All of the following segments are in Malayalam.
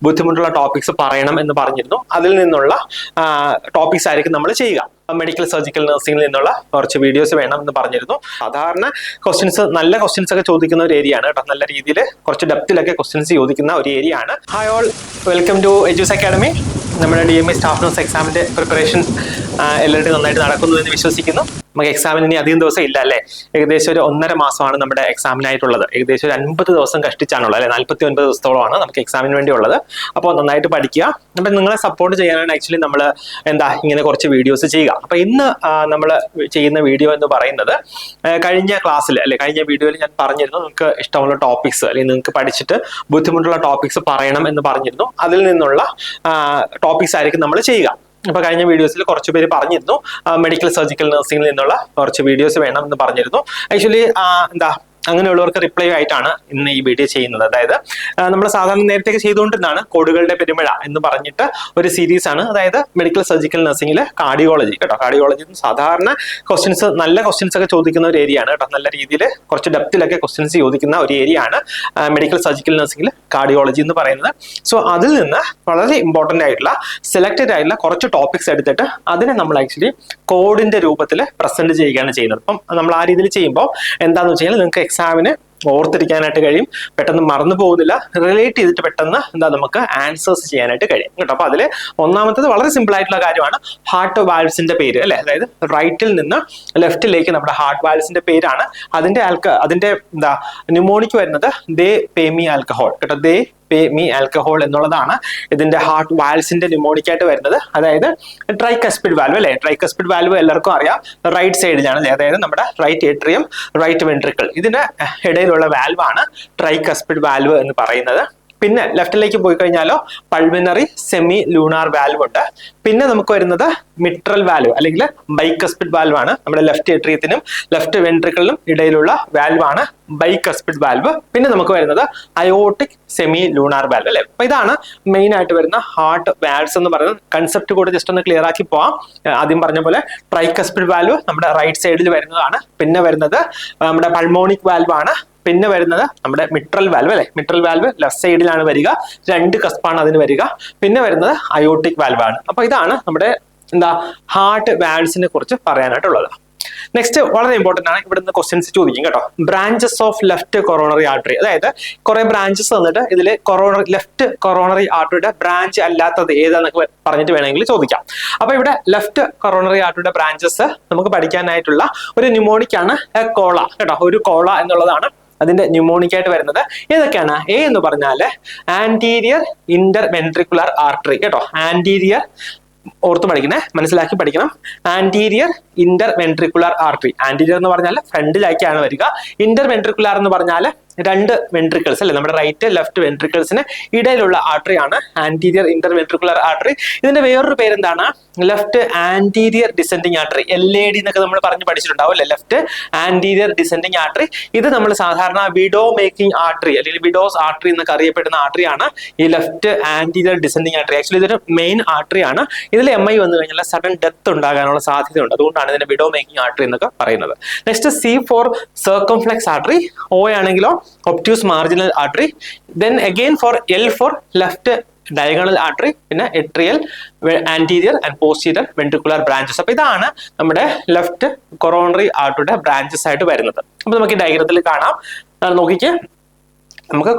ബുദ്ധിമുട്ടുള്ള ടോപ്പിക്സ് പറയണം എന്ന് പറഞ്ഞിരുന്നു. അതിൽ നിന്നുള്ള ടോപ്പിക്സ് ആയിരിക്കും നമ്മൾ ചെയ്യുക. മെഡിക്കൽ സർജിക്കൽ നഴ്സിംഗിൽ നിന്നുള്ള കുറച്ച് വീഡിയോസ് വേണം എന്ന് പറഞ്ഞിരുന്നു. സാധാരണ നല്ല ക്വസ്റ്റ്യൻസ് ഒക്കെ ചോദിക്കുന്ന ഒരു ഏരിയ ആണ് കേട്ടോ. നല്ല രീതിയിൽ കുറച്ച് ഡെപ്തിലൊക്കെ ക്വസ്റ്റ്യൻസ് ചോദിക്കുന്ന ഒരു ഏരിയ ആണ്. Hi all, welcome to Edus academy. നമ്മുടെ DMA സ്റ്റാഫ് നഴ്സ് എക്സാമിന്റെ പ്രിപ്പറേഷൻ എല്ലാവരും നന്നായിട്ട് നടക്കുന്നു എന്ന് വിശ്വസിക്കുന്നു. നമുക്ക് എക്സാമിന് ഇനി അധികം ദിവസം ഇല്ല അല്ലേ? ഏകദേശം ഒരു 1.5 മാസമാണ് നമ്മുടെ എക്സാമിനായിട്ടുള്ളത്. ഏകദേശം ഒരു 50 ദിവസം കഷ്ടിച്ചാണുള്ളത് അല്ലെ? 49 ദിവസത്തോളമാണ് നമുക്ക് എക്സാമിന് വേണ്ടി ഉള്ളത്. അപ്പോൾ നന്നായിട്ട് പഠിക്കുക. അപ്പം നിങ്ങളെ സപ്പോർട്ട് ചെയ്യാനാണ് ആക്ച്വലി നമ്മൾ ഇങ്ങനെ കുറച്ച് വീഡിയോസ് ചെയ്യുക. അപ്പൊ ഇന്ന് നമ്മൾ ചെയ്യുന്ന വീഡിയോ എന്ന് പറയുന്നത് കഴിഞ്ഞ ക്ലാസ്സിൽ അല്ലെ കഴിഞ്ഞ വീഡിയോയിൽ ഞാൻ പറഞ്ഞിരുന്നു നിങ്ങൾക്ക് ഇഷ്ടമുള്ള ടോപ്പിക്സ് അല്ലെങ്കിൽ നിങ്ങൾക്ക് പഠിച്ചിട്ട് ബുദ്ധിമുട്ടുള്ള ടോപ്പിക്സ് പറയണം എന്ന് പറഞ്ഞിരുന്നു. അതിൽ നിന്നുള്ള ടോപ്പിക്സ് ആയിരിക്കും നമ്മൾ ചെയ്യുക. അപ്പൊ കഴിഞ്ഞ വീഡിയോസിൽ കുറച്ച് പേര് പറഞ്ഞിരുന്നു മെഡിക്കൽ സർജിക്കൽ നഴ്സിംഗിൽ നിന്നുള്ള കുറച്ച് വീഡിയോസ് വേണം എന്ന് പറഞ്ഞിരുന്നു. ആക്ച്വലി അങ്ങനെയുള്ളവർക്ക് റിപ്ലൈ ആയിട്ടാണ് ഇന്ന് ഈ വീഡിയോ ചെയ്യുന്നത്. അതായത് നമ്മൾ സാധാരണ നേരത്തെ ചെയ്തുകൊണ്ടിരുന്നതാണ് കോഡുകളുടെ പെരുമഴ എന്ന് പറഞ്ഞിട്ട് ഒരു സീരീസ് ആണ്. അതായത് മെഡിക്കൽ സർജിക്കൽ നഴ്സിംഗിൽ കാർഡിയോളജി കേട്ടോ. കാർഡിയോളജി സാധാരണ നല്ല ക്വസ്റ്റ്യൻസ് ഒക്കെ ചോദിക്കുന്ന ഒരു ഏരിയ ആണ് കേട്ടോ. നല്ല രീതിയിൽ കുറച്ച് ഡെപ്തിലൊക്കെ ക്വസ്റ്റ്യൻസ് ചോദിക്കുന്ന ഒരു ഏരിയ ആണ് മെഡിക്കൽ സർജിക്കൽ നഴ്സിംഗിൽ കാർഡിയോളജി എന്ന് പറയുന്നത്. സോ അതിൽ നിന്ന് വളരെ ഇമ്പോർട്ടന്റ് ആയിട്ടുള്ള സെലക്റ്റഡ് ആയിട്ടുള്ള കുറച്ച് ടോപ്പിക്സ് എടുത്തിട്ട് അതിനെ നമ്മൾ ആക്ച്വലി കോഡിന്റെ രൂപത്തിൽ പ്രസന്റ് ചെയ്യുകയാണ് ചെയ്യുന്നത്. അപ്പം നമ്മൾ ആ രീതിയിൽ ചെയ്യുമ്പോൾ എന്താണെന്ന് വെച്ച് കഴിഞ്ഞാൽ നിങ്ങൾക്ക് എക്സാമിന് ഓർത്തിരിക്കാനായിട്ട് കഴിയും, പെട്ടെന്ന് മറന്നു പോകുന്നില്ല, റിലേറ്റ് ചെയ്തിട്ട് പെട്ടെന്ന് നമുക്ക് ആൻസേഴ്സ് ചെയ്യാനായിട്ട് കഴിയും കേട്ടോ. അപ്പൊ അതിൽ ഒന്നാമത്തത് വളരെ സിമ്പിൾ ആയിട്ടുള്ള കാര്യമാണ് ഹാർട്ട് വാൽവ്സിന്റെ പേര് അല്ലെ. അതായത് റൈറ്റിൽ നിന്ന് ലെഫ്റ്റിലേക്ക് നമ്മുടെ ഹാർട്ട് വാൽവ്സിന്റെ പേരാണ്. അതിന്റെ ന്യൂമോണിക് വരുന്നത് ദേ പേ മീ ആൽക്കഹോൾ കേട്ടോ. ദേ പേ മീ ആൽക്കഹോൾ എന്നുള്ളതാണ് ഇതിന്റെ ഹാർട്ട് വാൽവ്സിന്റെ ന്യൂമോണിക് ആയിട്ട് വരുന്നത്. അതായത് ട്രൈകസ്പിഡ് വാൽവ് അല്ലെ. ട്രൈകസ്പിഡ് വാൽവ് എല്ലാവർക്കും അറിയാം, റൈറ്റ് സൈഡിലാണ് അല്ലെ. അതായത് നമ്മുടെ റൈറ്റ് ഏട്രിയം, റൈറ്റ് വെൻട്രിക്കിൾ, ഇതിന്റെ ഇടയിലുള്ള വാൽവാണ് ട്രൈകസ്പിഡ് വാൽവ് എന്ന് പറയുന്നത്. പിന്നെ ലെഫ്റ്റിലേക്ക് പോയി കഴിഞ്ഞാലോ പൾമിനറി സെമി ലൂണാർ വാൽവ് ഉണ്ട്. പിന്നെ നമുക്ക് വരുന്നത് മിട്രൽ വാൽവ് അല്ലെങ്കിൽ ബൈകസ്പിഡ് വാൽവ് ആണ്. നമ്മുടെ ലെഫ്റ്റ് ഏട്രിയത്തിനും ലെഫ്റ്റ് വെൻട്രിക്കിളിനും ഇടയിലുള്ള വാൽവാണ് ബൈകസ്പിഡ് വാൽവ്. പിന്നെ നമുക്ക് വരുന്നത് അയോട്ടിക് സെമി ലൂണാർ വാൽവ് അല്ലെ. അപ്പൊ ഇതാണ് മെയിൻ ആയിട്ട് വരുന്ന ഹാർട്ട് വാൽവ്സ് എന്ന് പറയുന്നത്. കൺസെപ്റ്റ് കൂടെ ജസ്റ്റ് ഒന്ന് ക്ലിയർ ആക്കി പോവാം. ആദ്യം പറഞ്ഞ പോലെ ട്രൈകസ്പിഡ് വാൽവ് നമ്മുടെ റൈറ്റ് സൈഡിൽ വരുന്നതാണ്. പിന്നെ വരുന്നത് നമ്മുടെ പൾമോണിക് വാൽവ് ആണ്. പിന്നെ വരുന്നത് നമ്മുടെ മിട്രൽ വാൽവ് അല്ലെ. മിട്രൽ വാൽവ് ലെഫ്റ്റ് സൈഡിലാണ് വരിക, 2 കസ്പാണ് അതിന് വരിക. പിന്നെ വരുന്നത് അയോട്ടിക് വാൽവ് ആണ്. അപ്പൊ ഇതാണ് നമ്മുടെ ഹാർട്ട് വാൽവ്സിനെ കുറിച്ച് പറയാനായിട്ടുള്ളത്. നെക്സ്റ്റ് വളരെ ഇമ്പോർട്ടന്റ് ആണ്, ഇവിടെ നിന്ന് ക്വസ്റ്റ്യൻസ് ചോദിക്കും കേട്ടോ. Branches of left coronary artery. അതായത് കുറെ ബ്രാഞ്ചസ് വന്നിട്ട് ഇതിൽ ലെഫ്റ്റ് കൊറോണറി ആർട്ടറിയുടെ ബ്രാഞ്ച് അല്ലാത്തത് ഏതാന്നൊക്കെ പറഞ്ഞിട്ട് വേണമെങ്കിൽ ചോദിക്കാം. അപ്പൊ ഇവിടെ ലെഫ്റ്റ് കൊറോണറി ആർട്ടറിയുടെ ബ്രാഞ്ചസ് നമുക്ക് പഠിക്കാനായിട്ടുള്ള ഒരു ന്യൂമോണിക് ആണ് കോള കേട്ടോ. ഒരു കോള എന്നുള്ളതാണ് അതിന്റെ ന്യൂമോണിക് ആയിട്ട് വരുന്നത്. ഏതൊക്കെയാണ്? എ എന്ന് പറഞ്ഞാല് ആന്റീരിയർ ഇന്റർവെൻട്രിക്കുലർ ആർട്ടറി കേട്ടോ. ആന്റീരിയർ ഓർത്ത് പഠിക്കണേ, മനസ്സിലാക്കി പഠിക്കണം. Anterior interventricular artery. ആന്റീരിയർ എന്ന് പറഞ്ഞാൽ ഫ്രണ്ടിലേക്കാണ് വരിക. ഇന്റർവെൻട്രിക്കുലർ എന്ന് പറഞ്ഞാൽ 2 വെൻട്രിക്കിൾസ് അല്ലെ, നമ്മുടെ റൈറ്റ് ലെഫ്റ്റ് വെൻട്രിക്കിൾസിന് ഇടയിലുള്ള ആർട്ടറി ആണ് ആന്റീരിയർ ഇന്റർവെൻട്രിക്കുലർ ആർട്ടറി. ഇതിന്റെ വേറൊരു പേരെന്താണ്? Left anterior descending artery, LAD എന്നൊക്കെ നമ്മൾ പറഞ്ഞ് പഠിച്ചിട്ടുണ്ടാവും അല്ലെ. Left anterior descending artery. ഇത് നമ്മൾ സാധാരണ വിഡോ മേക്കിംഗ് ആർട്ടറി അല്ലെങ്കിൽ വിഡോസ് ആർട്ടറി എന്നൊക്കെ അറിയപ്പെടുന്ന ആർട്ടറിയാണ് ഈ left anterior descending artery. Actually ഇതൊരു മെയിൻ ആർട്ടറി ആണ്. ഇതിൽ MI വന്നു കഴിഞ്ഞാൽ സഡൻ ഡെത്ത് ഉണ്ടാകാനുള്ള സാധ്യതയുണ്ട്. അതുകൊണ്ടാണ് ഇതിന്റെ വിഡോ മേക്കിംഗ് ആർട്ടറി എന്നൊക്കെ പറയുന്നത്. Next C for circumflex artery. O ആണെങ്കിലോ obtuse marginal artery. Then again for L for left diagonal artery. പിന്നെ atrial, anterior and posterior ventricular branches. അപ്പൊ ഇതാണ് നമ്മുടെ ലെഫ്റ്റ് കൊറോണറി ആർട്ടറിയുടെ ബ്രാഞ്ചസ് ആയിട്ട് വരുന്നത്. അപ്പൊ നമുക്ക് ഈ ഡയഗ്രത്തിൽ കാണാം. നോക്കിക്കേ, നമുക്ക്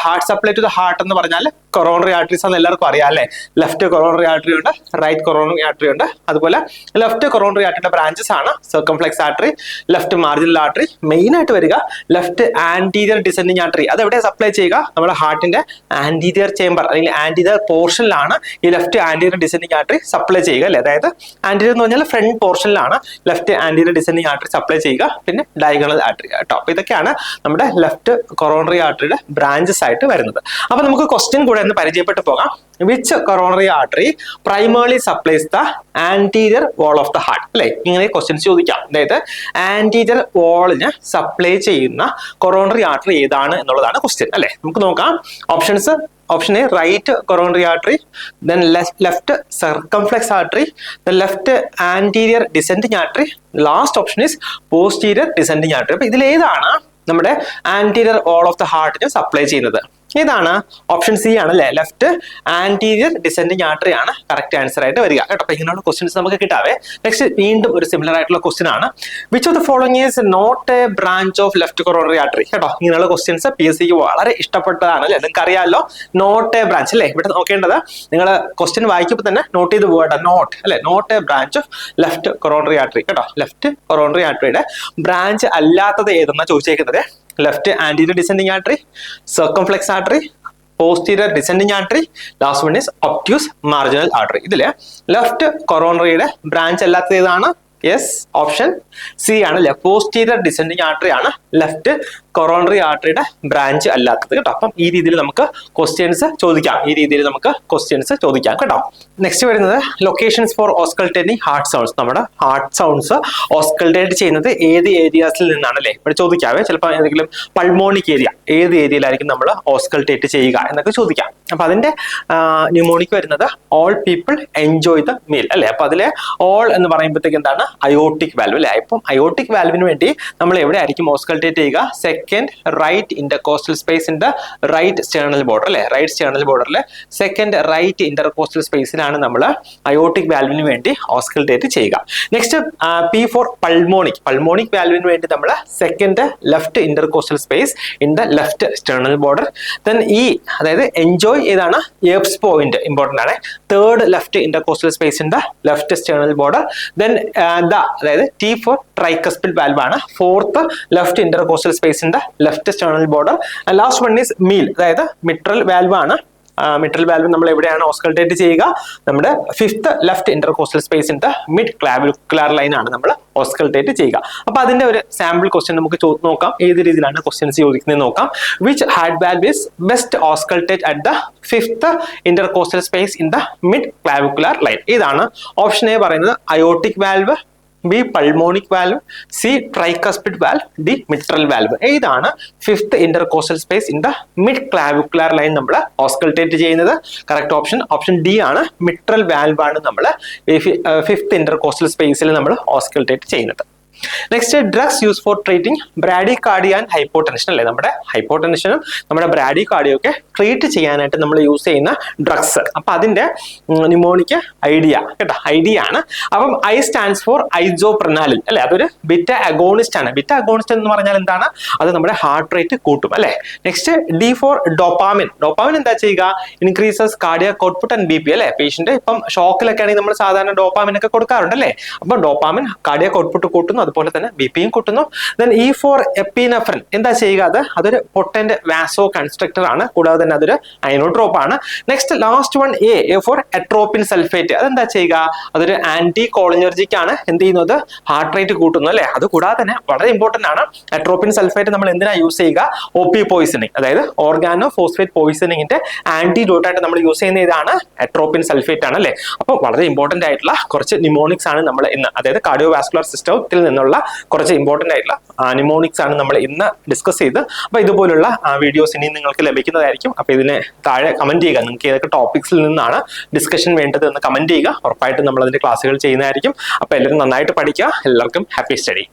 heart supply to the heart എന്ന് പറഞ്ഞാൽ കൊറോണറി ആർട്ടറീസ് എന്ന് എല്ലാവർക്കും അറിയാം അല്ലെ. ലെഫ്റ്റ് കൊറോണറി ആർട്ടറി ഉണ്ട്, റൈറ്റ് കൊറോണറി ആർട്ടറി ഉണ്ട്. അതുപോലെ ലെഫ്റ്റ് കൊറോണറി ആർട്ടറിയുടെ ബ്രാഞ്ചസ് ആണ് circumflex artery, left marginal artery. Main ആയിട്ട് വരിക ലെഫ്റ്റ് ആന്റീരിയർ ഡിസെൻഡിങ് ആർട്ടറി. അത് എവിടെ സപ്ലൈ ചെയ്യുക? നമ്മുടെ ഹാർട്ടിന്റെ ആന്റീരിയർ ചേംബർ അല്ലെങ്കിൽ ആന്റീരിയർ പോർഷനിലാണ് ഈ left anterior descending artery supply ചെയ്യുക അല്ലെ. അതായത് ആന്റീരിയർ എന്ന് പറഞ്ഞാൽ ഫ്രണ്ട് പോർഷനിലാണ് left anterior descending artery supply ചെയ്യുക. പിന്നെ ഡയഗണൽ ആർട്ടറി കേട്ടോ. അപ്പൊ ഇതൊക്കെയാണ് നമ്മുടെ ലെഫ്റ്റ് കൊറോണറി ആർട്ടറിയുടെ ബ്രാഞ്ചസ് ആയിട്ട് വരുന്നത്. അപ്പൊ നമുക്ക് ക്വസ്റ്റ്യൻ കൂടെ ഒന്ന് പരിചയപ്പെട്ടു പോകാം. Which coronary artery primarily supplies the anterior wall of the heart അല്ലെ. ഇങ്ങനെ ക്വസ്റ്റ്യൻസ് ചോദിക്കാം. അതായത് ആന്റീരിയർ വാളിന് സപ്ലൈ ചെയ്യുന്ന കൊറോണറി ആർട്ടറി ഏതാണ് എന്നുള്ളതാണ് ക്വസ്റ്റ്യൻ അല്ലെ. നമുക്ക് നോക്കാം options. Option A, right coronary artery, then left circumflex artery, the left anterior descending artery, last option is posterior descending artery. അപ്പൊ ഇതിൽ ഏതാണ് നമ്മുടെ ആന്റീരിയർ വാൾ ഓഫ് ദ ഹാർട്ടിന് സപ്ലൈ ചെയ്യുന്നത്? ഏതാണ്? ഓപ്ഷൻ സി ആണ് അല്ലെ, ലെഫ്റ്റ് ആന്റീരിയർ ഡിസെൻഡിങ് ആർട്ടറി ആണ് കറക്റ്റ് ആൻസർ ആയിട്ട് വരിക കേട്ടോ. അപ്പൊ ഇങ്ങനെയുള്ള ക്വസ്റ്റ്യൻസ് നമുക്ക് കിട്ടാവേ. നെക്സ്റ്റ് വീണ്ടും ഒരു സിമിലർ ആയിട്ടുള്ള ക്വസ്റ്റ്യൻ ആണ്. Which of the following is not a branch of left coronary artery കേട്ടോ. ഇങ്ങനെയുള്ള ക്വസ്റ്റ്യൻസ് PSC വളരെ ഇഷ്ടപ്പെട്ടതാണ് അല്ലെ, നിങ്ങൾക്ക് അറിയാമല്ലോ. നോട്ട് എ ബ്രാഞ്ച് അല്ലേ, ഇവിടെ നോക്കേണ്ടത് നിങ്ങൾ ക്വസ്റ്റ്യൻ വായിക്കുമ്പോൾ തന്നെ നോട്ട് ചെയ്ത് പോകട്ടെ. നോട്ട് അല്ലെ, not a branch of left coronary artery കേട്ടോ. ലെഫ്റ്റ് കൊറോണറി ആർട്ടറിയുടെ ബ്രാഞ്ച് അല്ലാത്തത് ഏതെന്നാ ചോദിച്ചേക്കുന്നത്? Left anterior descending artery, circumflex artery, posterior descending artery, last one is obtuse marginal artery. ഇതില് ലെഫ്റ്റ് കൊറോണറിയുടെ ബ്രാഞ്ച് അല്ലാത്തത് ഏതാണ്? യെസ്, ഓപ്ഷൻ സി ആണ് അല്ലെ, പോസ്റ്റീരിയർ ഡിസെൻഡിങ് ആർട്ടറി ആണ് ലെഫ്റ്റ് കൊറോണറി ആർട്ടറിയുടെ ബ്രാഞ്ച് അല്ലാത്തത് കേട്ടോ. അപ്പം ഈ രീതിയിൽ നമുക്ക് ക്വസ്റ്റ്യൻസ് ചോദിക്കാം, കേട്ടോ. നെക്സ്റ്റ് വരുന്നത് ലൊക്കേഷൻസ് ഫോർ ഓസ്കൾട്ടേറ്റിംഗ് ഹാർട്ട് സൗണ്ട്സ്. നമ്മുടെ ഹാർട്ട് സൗണ്ട്സ് ഓസ്കൾട്ടേറ്റ് ചെയ്യുന്നത് ഏത് ഏരിയാസിൽ നിന്നാണ് അല്ലെ, ഇവിടെ ചോദിക്കാവേ. ചിലപ്പോൾ ഏതെങ്കിലും പൾമോണിക് ഏരിയ, ഏത് ഏരിയയിലായിരിക്കും നമ്മൾ ഓസ്കൾട്ടേറ്റ് ചെയ്യുക എന്നൊക്കെ ചോദിക്കാം. അപ്പൊ അതിന്റെ ന്യൂമോണിക് വരുന്നത് all people enjoy the meal അല്ലെ. അപ്പൊ അതിലെ ഓൾ എന്ന് പറയുമ്പോഴത്തേക്ക് എന്താണ്? അയോട്ടിക് വാൽവ് അല്ലെ. ഇപ്പം അയോട്ടിക് വാൽവിന് വേണ്ടി നമ്മൾ എവിടെ ആയിരിക്കും ഓസ്കൾട്ടേറ്റ് ചെയ്യുക? Second right intercostal space in the right sternal border അല്ലെ. റൈറ്റ് സ്റ്റേർണൽ ബോർഡറിലെ സെക്കൻഡ് റൈറ്റ് ഇന്റർകോസ്റ്റൽ സ്പേസിലാണ് നമ്മൾ അയോട്ടിക് വാൽവിന് വേണ്ടി ഓസ്കൾട്ടേറ്റ് ചെയ്യുക. Next P for pulmonic. Pulmonic വാൽവിന് വേണ്ടി നമ്മൾ second left intercostal space in the left sternal border. Then ഈ അതായത് എൻജോയ് ഏതാണ്? എപ്സ് പോയിന്റ് ഇമ്പോർട്ടന്റ് ആണ്. Third left intercostal space in the left sternal border. Then അതായത് ടി ഫോർ ട്രൈക്കസ്പിഡ് വാൽവ് ആണ്. Fourth left intercostal space in the left sternal border. Last one is meal, അതായത് മിട്രൽ വാൽവ് ആണ്. മിട്രൽ വാൽവ് നമ്മൾ എവിടെയാണ് ഓസ്കൾട്ടേറ്റ് ചെയ്യുക? നമ്മുടെ fifth left intercostal space in the mid clavicular line ആണ് നമ്മൾ ഓസ്കൾട്ടേറ്റ് ചെയ്യുക. അപ്പൊ അതിന്റെ ഒരു സാമ്പിൾ ക്വസ്റ്റ്യൻ നമുക്ക് നോക്കാം, ഏത് രീതിയിലാണ് ക്വസ്റ്റ്യൻസ് ചോദിക്കുന്നത് നോക്കാം. Which heart valve is best auscultate at the fifth intercostal space in the mid clavicular line? ഇതാണ് ഓപ്ഷൻ എ പറയുന്നത് aortic valve, B pulmonic valve, C tricuspid valve, D mitral valve. ഏതാണ് fifth intercostal space in the mid clavicular line നമ്മൾ ഓസ്കൾട്ടേറ്റ് ചെയ്യുന്നത്? കറക്റ്റ് ഓപ്ഷൻ ഡി ആണ്, മിട്രൽ വാൽവ് ആണ് നമ്മൾ ഫിഫ്ത്ത് ഇന്റർകോസ്റ്റൽ സ്പേസിൽ നമ്മൾ ഓസ്കൾട്ടേറ്റ് ചെയ്യുന്നത്. Next drugs use for treating bradycardia and hypotension അല്ലെ. നമ്മുടെ ഹൈപ്പോടെൻഷനും നമ്മുടെ ബ്രാഡികാർഡിയും ഒക്കെ ട്രീറ്റ് ചെയ്യാനായിട്ട് നമ്മൾ യൂസ് ചെയ്യുന്ന ഡ്രഗ്സ്. അപ്പൊ അതിന്റെ ന്യൂമോണിക് ഐഡിയ കേട്ടോ, ഐഡിയ ആണ്. അപ്പം ഐ സ്റ്റാൻഡ്സ് ഫോർ ഐസോപ്രനാലിൻ അല്ലെ. അതൊരു ബിറ്റ അഗോണിസ്റ്റ് ആണ്. ബിറ്റ അഗോണിസ്റ്റ് എന്ന് പറഞ്ഞാൽ എന്താണ്? അത് നമ്മുടെ ഹാർട്ട് റേറ്റ് കൂട്ടും അല്ലെ. Next D four dopamine. Dopamine എന്താ ചെയ്യുക? Increases cardiac output and B P അല്ലെ. പേഷ്യന്റ് ഇപ്പം ഷോക്കിലൊക്കെ ആണെങ്കിൽ നമ്മൾ സാധാരണ ഡോപ്പാമിൻ ഒക്കെ കൊടുക്കാറുണ്ട് അല്ലെ. അപ്പൊ ഡോപ്പാമിൻ കാർഡിയാക് ഔട്ട്പുട്ട് കൂട്ടുന്നു, അതുപോലെ തന്നെ ബി പിയും കൂട്ടുന്നു. ദെൻ ഇ ഫോർ എപ്പിനെഫ്രിൻ എന്താ ചെയ്യുക? അതൊരു പൊട്ടന്റ് വാസോ കൺസ്ട്രക്ടർ ആണ്, കൂടാതെ തന്നെ അതൊരു അയനോട്രോപ്പ് ആണ്. Next last one A for atropine sulphate. അതെന്താ ചെയ്യുക? അതൊരു ആന്റി കോളിനർജിക് ആണ്. എന്ത് ചെയ്യുന്നത്? ഹാർട്ട് റേറ്റ് കൂട്ടുന്നു അല്ലെ. അത് കൂടാതെ തന്നെ വളരെ ഇമ്പോർട്ടന്റ് ആണ്, എട്രോപ്പിൻ സൾഫേറ്റ് നമ്മൾ എന്തിനാ യൂസ് ചെയ്യുക? OP പോയിസണിങ്, അതായത് ഓർഗാനോ ഫോസ്ഫേറ്റ് പോയിസണിങ്ങിന്റെ ആന്റിഡോട്ട് ആയിട്ട് നമ്മൾ യൂസ് ചെയ്യുന്ന ഇതാണ് എട്രോപ്പിൻ സൾഫേറ്റ് ആണ് അല്ലെ. അപ്പോൾ വളരെ ഇമ്പോർട്ടന്റ് ആയിട്ടുള്ള കുറച്ച് ന്യൂമോണിക്സ് ആണ് നമ്മൾ ഇന്ന്, അതായത് കാർഡിയോവാസ്കുലർ സിസ്റ്റത്തിൽ നിന്നുള്ള കുറച്ച് ഇമ്പോർട്ടന്റ് ആയിട്ടുള്ള ന്യൂമോണിക്സ് ആണ് നമ്മൾ ഇന്ന് ഡിസ്കസ് ചെയ്ത്. അപ്പൊ ഇതുപോലുള്ള വീഡിയോസ് ഇനി നിങ്ങൾക്ക് ലഭിക്കുന്നതായിരിക്കും. അപ്പൊ ഇതിന് താഴെ കമന്റ് ചെയ്യുക, നിങ്ങൾക്ക് ഏതൊക്കെ ടോപ്പിക്സിൽ നിന്നാണ് ഡിസ്കഷൻ വേണ്ടത് എന്ന് കമന്റ് ചെയ്യുക. ഉറപ്പായിട്ടും നമ്മൾ അതിന്റെ ക്ലാസ്സുകൾ ചെയ്യുന്നതായിരിക്കും. അപ്പൊ എല്ലാവരും നന്നായിട്ട് പഠിക്കുക. എല്ലാവർക്കും ഹാപ്പി സ്റ്റഡി.